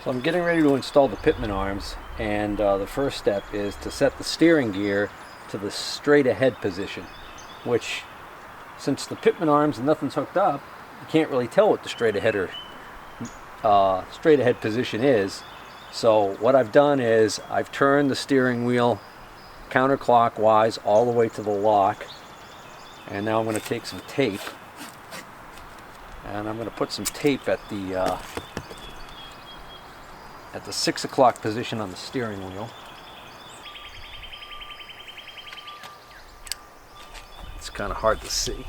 So I'm getting ready to install the pitman arms, and the first step is to set the steering gear to the straight ahead position, which, since the pitman arms and nothing's hooked up, you can't really tell what the straight ahead position is. So what I've done is I've turned the steering wheel counterclockwise all the way to the lock, and now I'm going to take some tape and I'm going to put some tape at the 6 o'clock position on the steering wheel. It's kind of hard to see.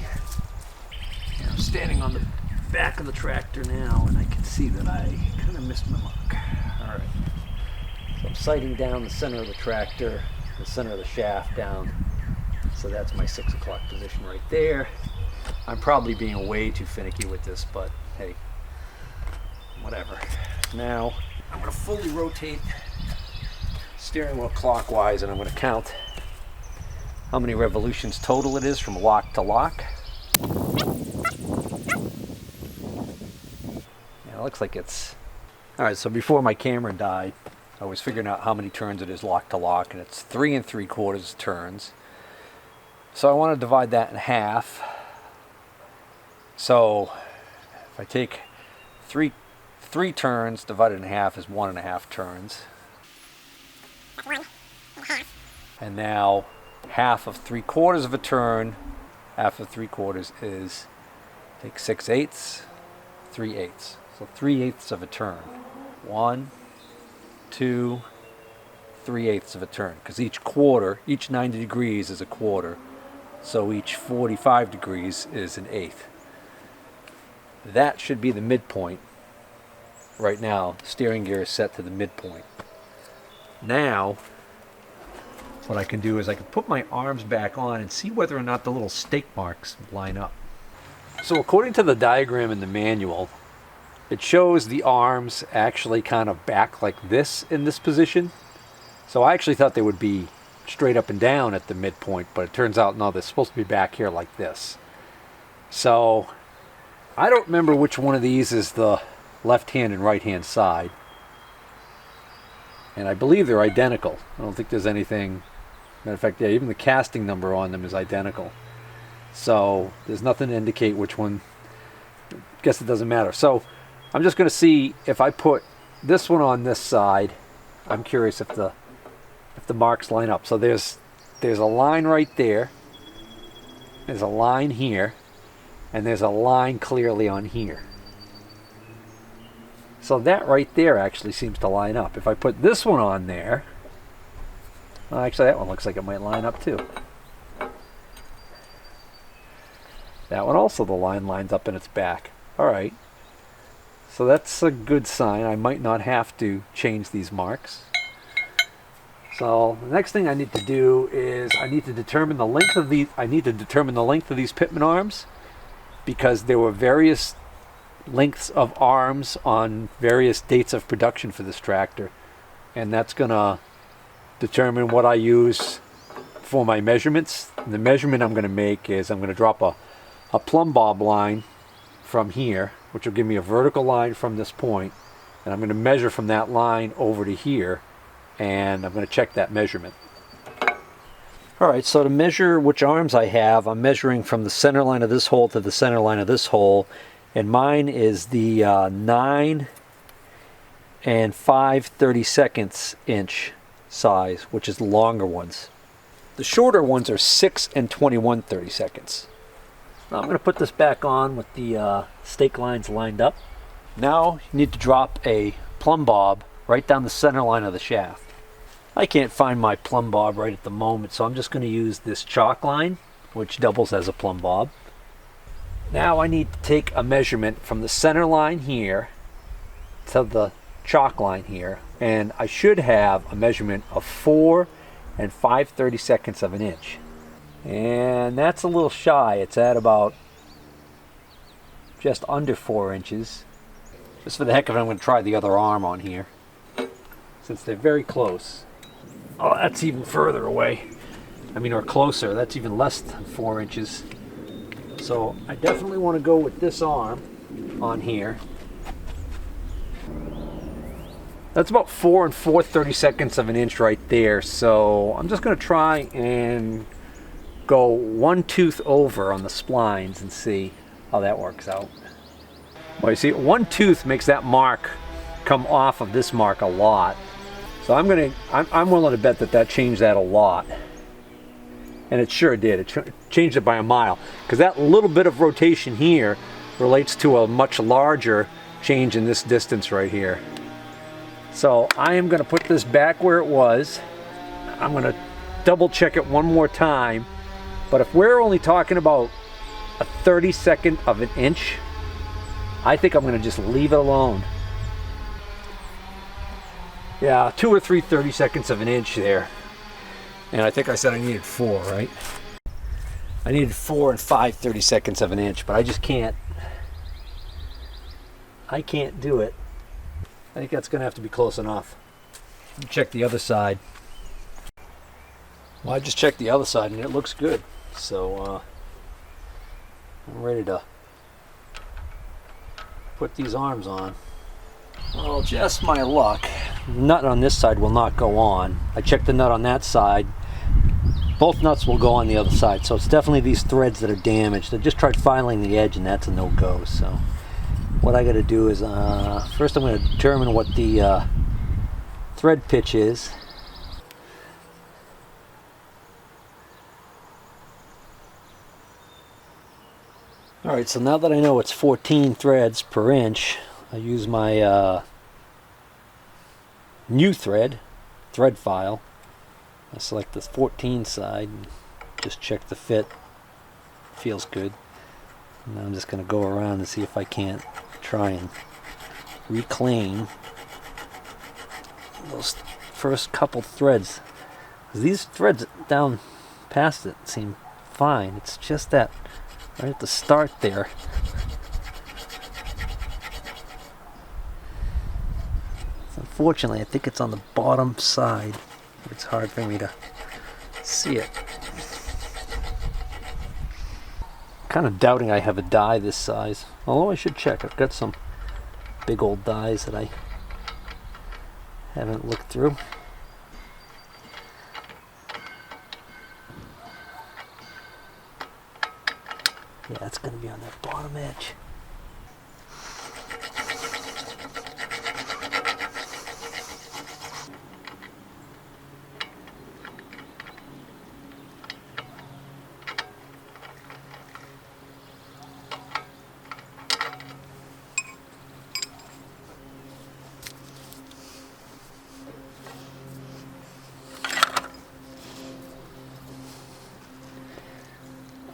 I'm standing on the back of the tractor now, and I can see that I kind of missed my mark. All right. So I'm sighting down the center of the tractor, the center of the shaft down. So that's my 6 o'clock position right there. I'm probably being way too finicky with this, but hey, whatever. Now I'm going to fully rotate steering wheel clockwise, and I'm going to count how many revolutions total it is from lock to lock. Yeah, it looks like it's... Alright, so before my camera died, I was figuring out how many turns it is lock to lock, and it's 3 3/4 turns. So I want to divide that in half. So if I take three turns divided in half is 1.5 turns. And now half of 3/4 of a turn, half of 3/4 is, take 6/8, 3/8. So 3/8 of a turn. 1, 2, 3/8 of a turn. Because each quarter, each 90 degrees is a quarter. So each 45 degrees is an eighth. That should be the midpoint. Right now, the steering gear is set to the midpoint. Now, what I can do is I can put my arms back on and see whether or not the little stake marks line up. So according to the diagram in the manual, it shows the arms actually kind of back like this in this position. So I actually thought they would be straight up and down at the midpoint, but it turns out no, they're supposed to be back here like this. So I don't remember which one of these is the left hand and right hand side, and I believe they're identical. I don't think there's anything, matter of fact, yeah, even the casting number on them is identical, so there's nothing to indicate which one. I guess it doesn't matter. So I'm just going to see if I put this one on this side. I'm curious if the marks line up. So there's a line right there, there's a line here, and there's a line clearly on here. So that right there actually seems to line up. If I put this one on there, well, actually that one looks like it might line up too. That one also, the line lines up in its back. Alright, so that's a good sign. I might not have to change these marks. So the next thing I need to do is I need to determine the length of these. these pitman arms, because there were various lengths of arms on various dates of production for this tractor, and that's gonna determine what I use for my measurements. The measurement I'm going to make is I'm going to drop a plumb bob line from here, which will give me a vertical line from this point, and I'm going to measure from that line over to here, and I'm going to check that measurement. Alright, so to measure which arms I have, I'm measuring from the center line of this hole to the center line of this hole, and mine is the 9 5/32 inch size, which is the longer ones. The shorter ones are 6 21/32. Now I'm going to put this back on with the stake lines lined up. Now you need to drop a plumb bob right down the center line of the shaft. I can't find my plumb bob right at the moment, so I'm just going to use this chalk line, which doubles as a plumb bob. Now I need to take a measurement from the center line here to the chalk line here, and I should have a measurement of 4 5/32 of an inch. And that's a little shy. It's at about just under 4 inches. Just for the heck of it, I'm going to try the other arm on here, since they're very close. Oh, that's even further away. I mean, or closer. That's even less than 4 inches. So I definitely want to go with this arm on here. That's about 4 4/32 of an inch right there. So I'm just going to try and go 1 tooth over on the splines and see how that works out. Well, you see, 1 tooth makes that mark come off of this mark a lot. So I'm willing to bet that that changed that a lot. And it sure did. It changed it by a mile. Because that little bit of rotation here relates to a much larger change in this distance right here. So I am going to put this back where it was. I'm going to double check it one more time. But if we're only talking about a 32nd of an inch, I think I'm going to just leave it alone. Yeah, 2 or 3 32nds of an inch there. And I think I said I needed 4, right? I needed 4 5 32nds of an inch, but I just can't. I can't do it. I think that's going to have to be close enough. Check the other side. Well, I just checked the other side and it looks good. So I'm ready to put these arms on. Well, just my luck. The nut on this side will not go on. I checked the nut on that side. Both nuts will go on the other side. So it's definitely these threads that are damaged. I just tried filing the edge and that's a no-go. So what I got to do is first I'm going to determine what the thread pitch is. Alright, so now that I know it's 14 threads per inch, I use my new thread file. I select the 14 side and just check the fit. Feels good. And I'm just going to go around and see if I can't try and reclaim those first couple threads. These threads down past it seem fine. It's just that right at the start there. Unfortunately, I think it's on the bottom side. It's hard for me to see it. Kind of doubting I have a die this size. Although I should check. I've got some big old dies that I haven't looked through. Yeah, it's going to be on that bottom edge.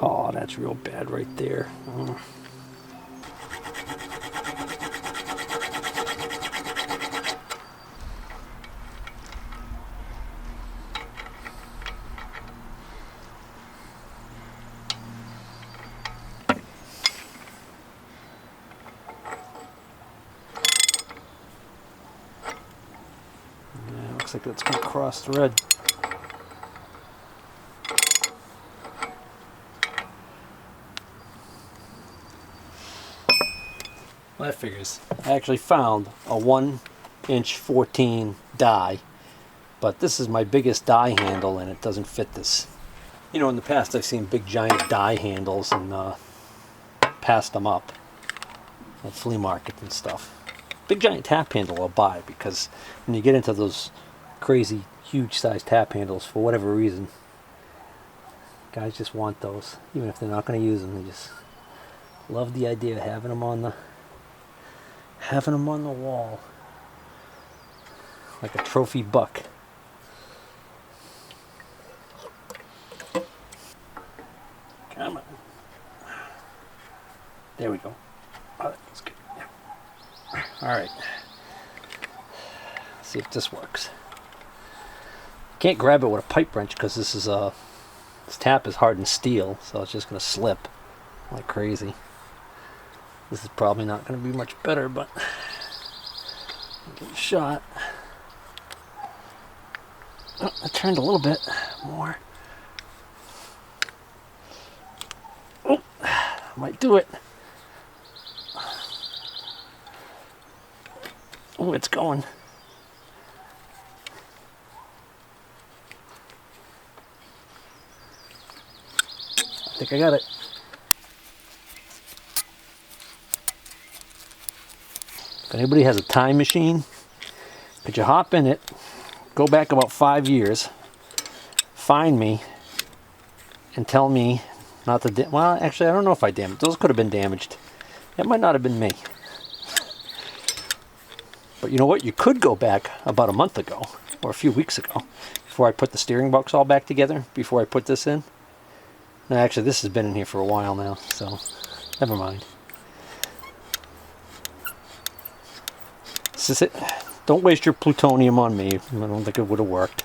Oh, that's real bad right there. Oh. Yeah, looks like that's going to cross thread. That figures. I actually found a 1" 14 die, but this is my biggest die handle and it doesn't fit this. You know, in the past I've seen big giant die handles and passed them up at flea markets and stuff. Big giant tap handle I'll buy, because when you get into those crazy huge size tap handles, for whatever reason, guys just want those, even if they're not going to use them. They just love the idea of having them on the wall like a trophy buck. Come on. There we go. Oh, that's good. Yeah. All right. Let's see if this works. Can't grab it with a pipe wrench because this tap is hardened steel, so it's just going to slip like crazy. This is probably not going to be much better, but I'll give it a shot. Oh, I turned a little bit more. Oh, might do it. Oh, it's going. think I got it. If anybody has a time machine, could you hop in it, go back about 5 years, find me, and tell me not to well, actually, I don't know if I damaged. Those could have been damaged. It might not have been me. But you know what? You could go back about a month ago, or a few weeks ago, before I put the steering box all back together, before I put this in. No, actually, this has been in here for a while now, so never mind. This is it. Don't waste your plutonium on me. I don't think it would have worked.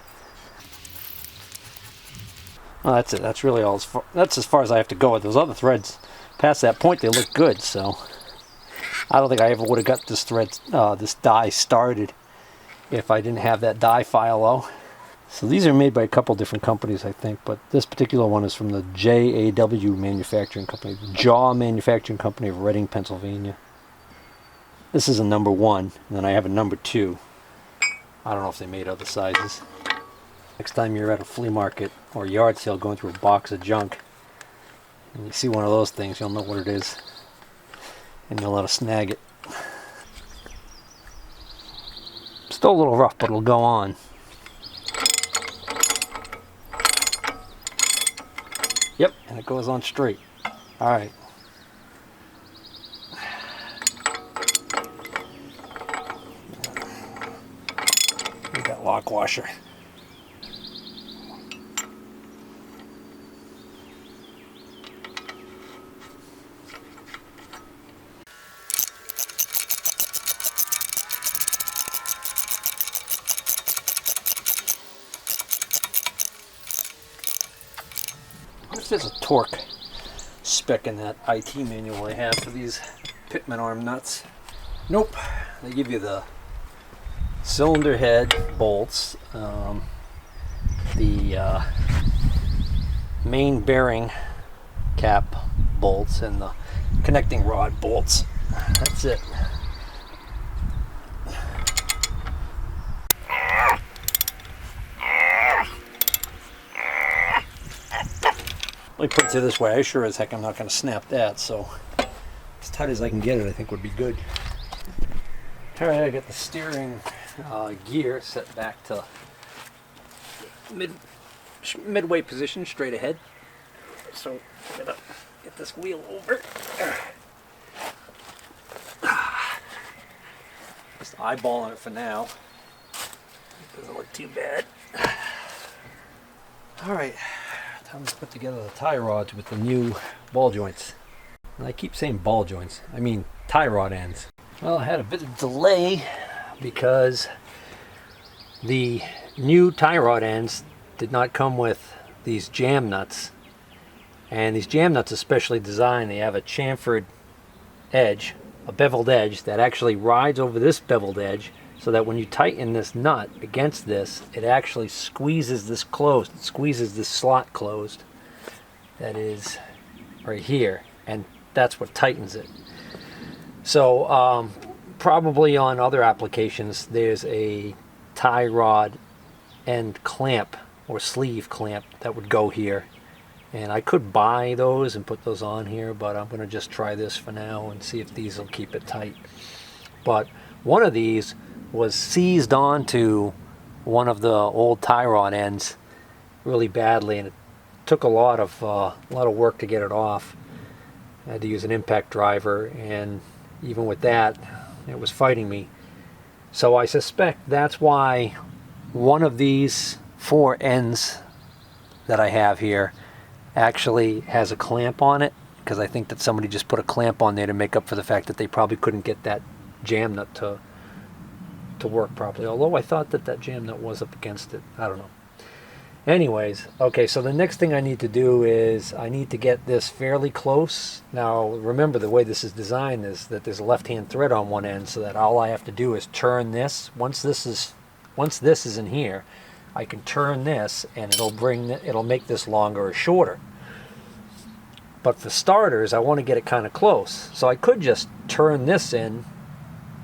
Well, that's it. That's really all. That's as far as I have to go with those other threads. Past that point, they look good, so I don't think I ever would have got this this die started if I didn't have that die file though. So these are made by a couple different companies, I think, but this particular one is from the JAW Manufacturing Company, the Jaw Manufacturing Company of Reading, Pennsylvania. This is a number 1, and then I have a number 2. I don't know if they made other sizes. Next time you're at a flea market or yard sale going through a box of junk, and you see one of those things, you'll know what it is, and you'll let us snag it. Still a little rough, but it'll go on. Yep, and it goes on straight. Alright. Need that lock washer. If there's a torque spec in that IT manual they have for these pitman arm nuts. Nope. They give you the cylinder head bolts, the main bearing cap bolts, and the connecting rod bolts. That's it. Let me put it this way, I sure as heck I'm not going to snap that, so as tight as I can get it I think would be good. Alright, I got the steering gear set back to midway position, straight ahead. So I'm going to get this wheel over. Just eyeballing it for now. Doesn't look too bad. Alright. Time to put together the tie rods with the new ball joints. And I keep saying ball joints, I mean tie rod ends. Well, I had a bit of delay because the new tie rod ends did not come with these jam nuts. And these jam nuts are specially designed. They have a chamfered edge, a beveled edge that actually rides over this beveled edge, so that when you tighten this nut against this, it actually squeezes this closed. It squeezes this slot closed. That is right here, and that's what tightens it. So probably on other applications, there's a tie rod end clamp or sleeve clamp that would go here. And I could buy those and put those on here, but I'm going to just try this for now and see if these will keep it tight. But one of these was seized onto one of the old tie rod ends really badly, and it took a lot of work to get it off. I had to use an impact driver, and even with that, it was fighting me. So I suspect that's why one of these 4 ends that I have here actually has a clamp on it, because I think that somebody just put a clamp on there to make up for the fact that they probably couldn't get that jam nut to work properly, although I thought that that jam nut was up against it. I don't know. Anyways, okay, so the next thing I need to do is I need to get this fairly close. Now remember, the way this is designed is that there's a left-hand thread on one end, so that all I have to do is turn this. Once this is in here, I can turn this and it'll make this longer or shorter. But for starters, I want to get it kind of close. So I could just turn this in,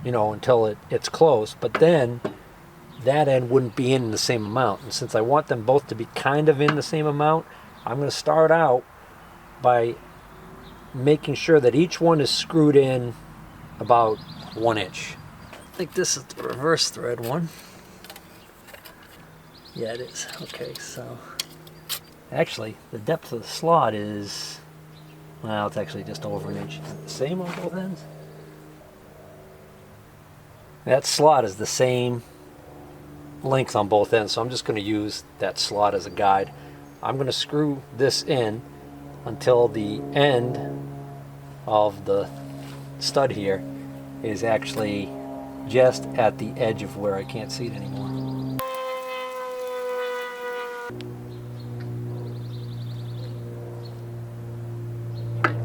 until it's close, but then that end wouldn't be in the same amount. And since I want them both to be kind of in the same amount, I'm going to start out by making sure that each one is screwed in about 1 inch. I think this is the reverse thread one. Yeah, it is. Okay, so actually the depth of the slot is, well, it's actually just over 1 inch. Is it the same on both ends? That slot is the same length on both ends, so I'm just going to use that slot as a guide. I'm going to screw this in until the end of the stud here is actually just at the edge of where I can't see it anymore.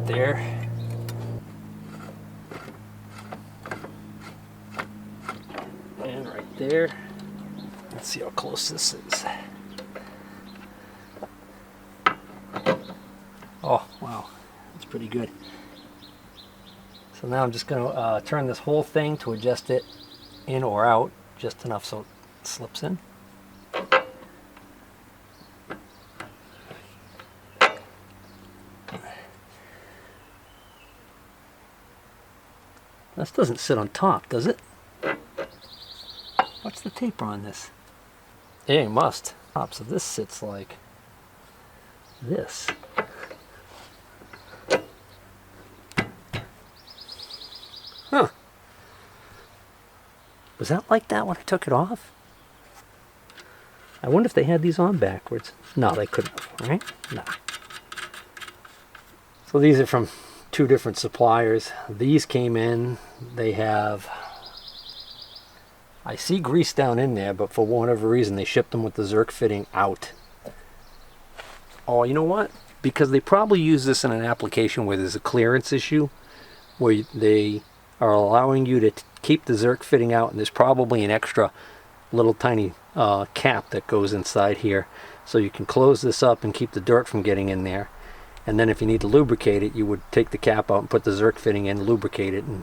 There. And right there. Let's see how close this is. Oh, wow. That's pretty good. So now I'm just going to turn this whole thing to adjust it in or out, just enough so it slips in. This doesn't sit on top, does it? What's the taper on this? Yeah, it must. So this sits like this. Huh. Was that like that when I took it off? I wonder if they had these on backwards. No, they couldn't have, right? No. So these are from 2 different suppliers. These came in, they have, I see grease down in there, but for whatever reason they shipped them with the Zerk fitting out. Oh, you know what? Because they probably use this in an application where there's a clearance issue, where they are allowing you to keep the Zerk fitting out, and there's probably an extra little tiny cap that goes inside here, so you can close this up and keep the dirt from getting in there. And then if you need to lubricate it, you would take the cap out and put the Zerk fitting in, lubricate it, and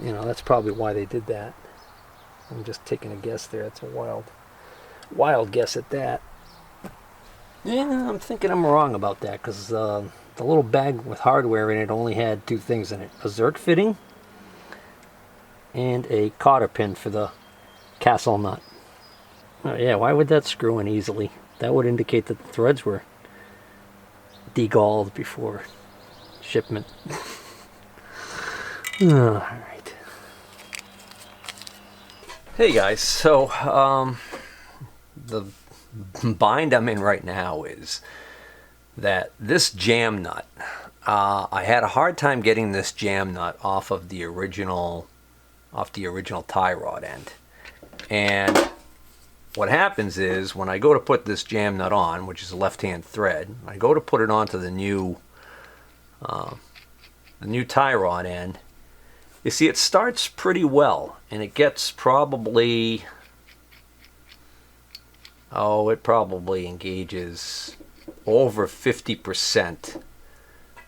you know, that's probably why they did that. I'm just taking a guess there. It's a wild guess at that. Yeah, I'm thinking I'm wrong about that, because the little bag with hardware in it only had 2 things in it: a Zerk fitting and a cotter pin for the castle nut. Oh, yeah, why would that screw in easily? That would indicate that the threads were degalled before shipment. All right. Hey guys, so the bind I'm in right now is that this jam nut, I had a hard time getting this jam nut off the original tie rod end. And what happens is, when I go to put this jam nut on, which is a left-hand thread, I go to put it onto the new tie rod end. You see, it starts pretty well, and it gets probably, it probably engages over 50%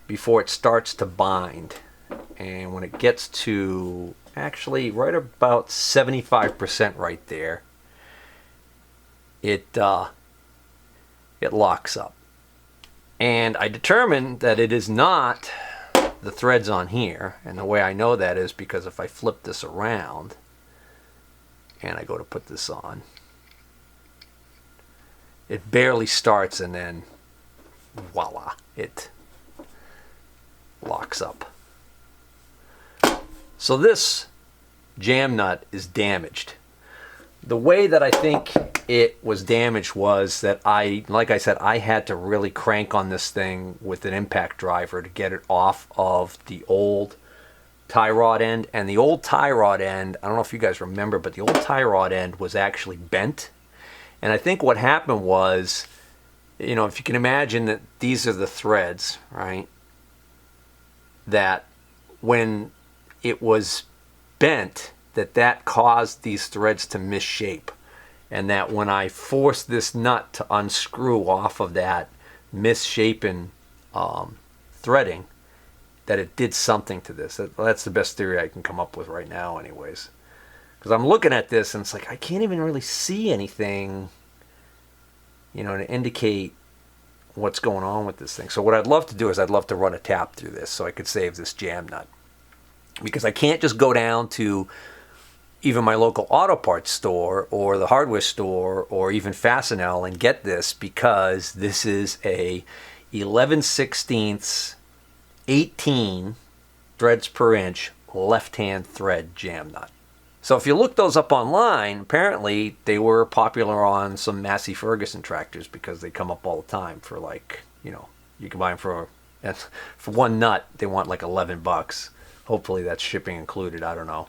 before it starts to bind. And when it gets to actually right about 75% right there, it locks up. And I determined that it is not the threads on here, and the way I know that is because if I flip this around and I go to put this on, it barely starts, and then voila, it locks up. So this jam nut is damaged. The way that I think it was damaged was that like I said, I had to really crank on this thing with an impact driver to get it off of the old tie rod end. And the old tie rod end, I don't know if you guys remember, but the old tie rod end was actually bent. And I think what happened was, you know, if you can imagine that these are the threads, right? That when it was bent, that caused these threads to misshape, and that when I forced this nut to unscrew off of that misshapen threading, that it did something to this. That's the best theory I can come up with right now anyways, because I'm looking at this and it's like I can't even really see anything, you know, to indicate what's going on with this thing. So what I'd love to do is I'd love to run a tap through this so I could save this jam nut. Because I can't just go down to even my local auto parts store or the hardware store or even Fastenal and get this, because this is a 11/16 18 threads per inch left-hand thread jam nut. So if you look those up online, apparently they were popular on some Massey Ferguson tractors because they come up all the time for, like, you know, you can buy them for one nut, they want like $11. Hopefully that's shipping included, I don't know.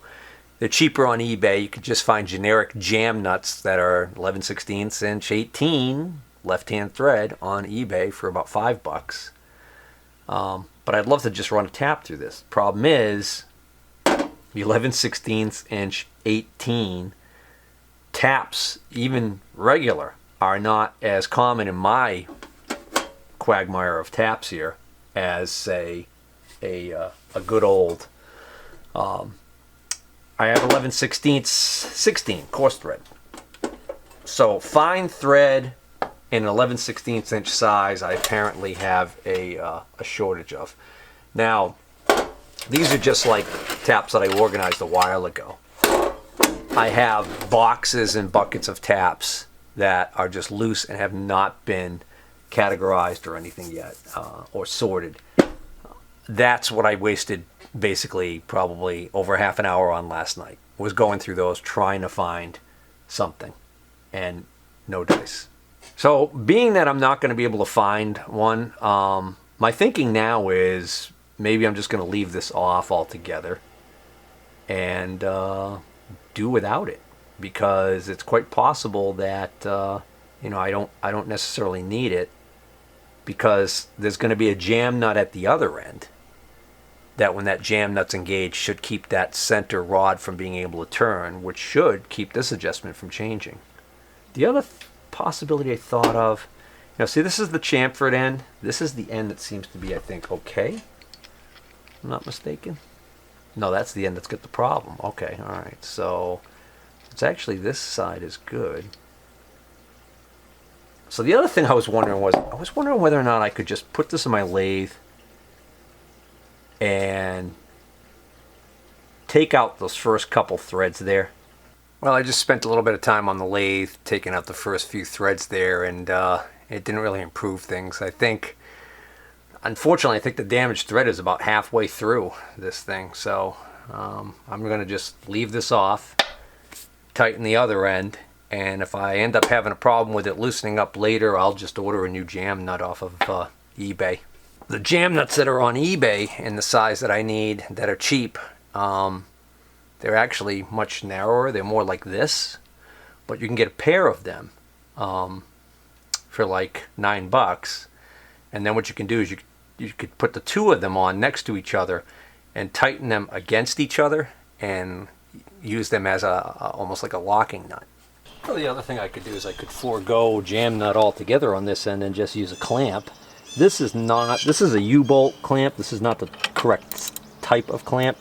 They're cheaper on eBay. You could just find generic jam nuts that are 11/16 inch 18 left-hand thread on eBay for about $5. But I'd love to just run a tap through this. Problem is, the 11/16 inch 18 taps, even regular, are not as common in my quagmire of taps here as, say, a good old I have 11/16 16 coarse thread. So fine thread in 11/16 inch size I apparently have a shortage of. Now these are just like taps that I organized a while ago. I have boxes and buckets of taps that are just loose and have not been categorized or anything yet, or sorted. That's what I wasted basically probably over half an hour on last night, was going through those trying to find something, and no dice. So being that I'm not going to be able to find one, my thinking now is maybe I'm just going to leave this off altogether and do without it, because it's quite possible that you know, I don't necessarily need it, because there's going to be a jam nut at the other end that, when that jam nut's engaged, should keep that center rod from being able to turn, which should keep this adjustment from changing. The other possibility I thought of, you know, see, this is the chamfered end. This is the end that seems to be, I think, okay. I'm not mistaken. No, that's the end that's got the problem. Okay, all right. So it's actually, this side is good. So the other thing I was wondering whether or not I could just put this in my lathe and take out those first couple threads there. Well, I just spent a little bit of time on the lathe taking out the first few threads there, and it didn't really improve things. I think, unfortunately, I think the damaged thread is about halfway through this thing, so I'm going to just leave this off, tighten the other end, and if I end up having a problem with it loosening up later, I'll just order a new jam nut off of eBay. The jam nuts that are on eBay in the size that I need, that are cheap, they're actually much narrower. They're more like this, but you can get a pair of them for like $9. And then what you can do is you could put the two of them on next to each other and tighten them against each other and use them as almost like a locking nut. Well, the other thing I could do is I could forego jam nut altogether on this end and just use a clamp. This is a U-bolt clamp. This is not the correct type of clamp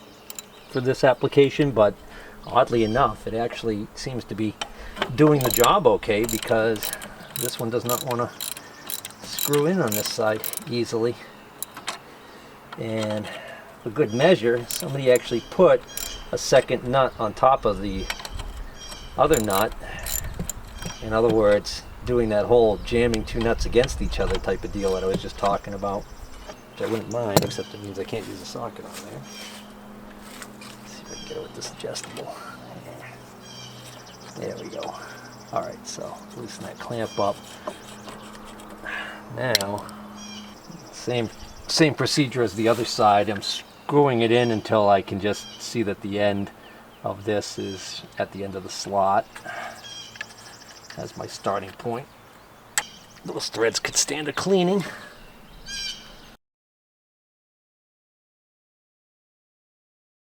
for this application, but oddly enough, it actually seems to be doing the job okay, because this one does not want to screw in on this side easily. And for good measure, somebody actually put a second nut on top of the other nut. In other words, doing that whole jamming two nuts against each other type of deal that I was just talking about, which I wouldn't mind, except it means I can't use a socket on there. Let's see if I can get it with this adjustable. There we go. Alright, so loosen that clamp up. Now, same procedure as the other side. I'm screwing it in until I can just see that the end of this is at the end of the slot. As my starting point. Those threads could stand a cleaning.